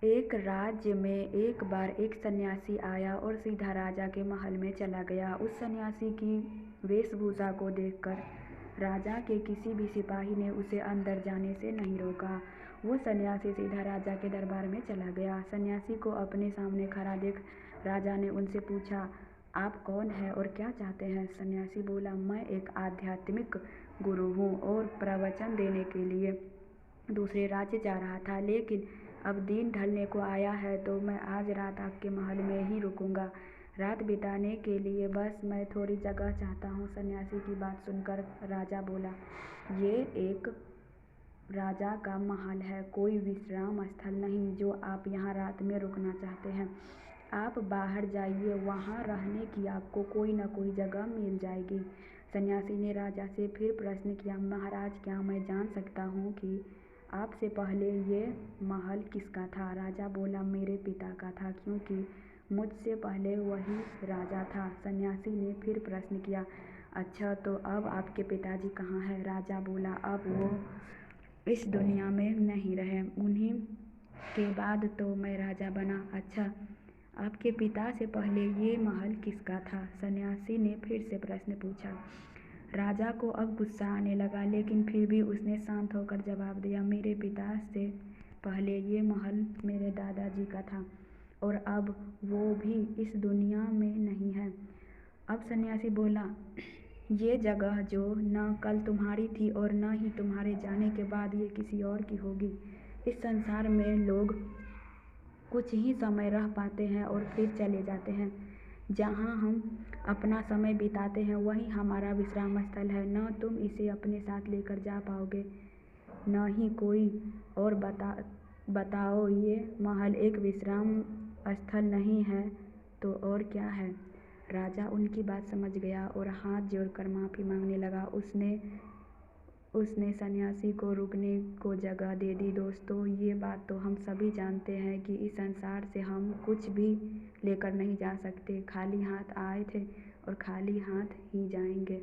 एक राज्य में एक बार एक सन्यासी आया और सीधा राजा के महल में चला गया। उस सन्यासी की वेशभूषा को देखकर राजा के किसी भी सिपाही ने उसे अंदर जाने से नहीं रोका। वो सन्यासी सीधा राजा के दरबार में चला गया। सन्यासी को अपने सामने खड़ा देख राजा ने उनसे पूछा, आप कौन हैं और क्या चाहते हैं? सन्यासी बोला, मैं एक आध्यात्मिक गुरु हूँ और प्रवचन देने के लिए दूसरे राज्य जा रहा था, लेकिन अब दिन ढलने को आया है तो मैं आज रात आपके महल में ही रुकूंगा। रात बिताने के लिए बस मैं थोड़ी जगह चाहता हूँ। सन्यासी की बात सुनकर राजा बोला, ये एक राजा का महल है, कोई विश्राम स्थल नहीं जो आप यहाँ रात में रुकना चाहते हैं। आप बाहर जाइए, वहाँ रहने की आपको कोई न कोई जगह मिल जाएगी। सन्यासी ने राजा से फिर प्रश्न किया, महाराज क्या मैं जान सकता हूँ कि आपसे पहले ये महल किसका था? राजा बोला, मेरे पिता का था, क्योंकि मुझसे पहले वही राजा था। सन्यासी ने फिर प्रश्न किया, अच्छा तो अब आपके पिताजी कहाँ हैं? राजा बोला, अब वो इस दुनिया में नहीं रहे, उन्हीं के बाद तो मैं राजा बना। अच्छा, आपके पिता से पहले ये महल किसका था? सन्यासी ने फिर से प्रश्न पूछा। राजा को अब गुस्सा आने लगा, लेकिन फिर भी उसने शांत होकर जवाब दिया, मेरे पिता से पहले ये महल मेरे दादाजी का था और अब वो भी इस दुनिया में नहीं है। अब सन्यासी बोला, ये जगह जो न कल तुम्हारी थी और न ही तुम्हारे जाने के बाद ये किसी और की होगी। इस संसार में लोग कुछ ही समय रह पाते हैं और फिर चले जाते हैं। जहाँ हम अपना समय बिताते हैं वही हमारा विश्राम स्थल है। न तुम इसे अपने साथ लेकर जा पाओगे, न ही कोई और। बताओ, ये महल एक विश्राम स्थल नहीं है तो और क्या है? राजा उनकी बात समझ गया और हाथ जोड़कर माफ़ी मांगने लगा। उसने सन्यासी को रुकने को जगह दे दी। दोस्तों, ये बात तो हम सभी जानते हैं कि इस संसार से हम कुछ भी लेकर नहीं जा सकते। खाली हाथ आए थे और खाली हाथ ही जाएंगे।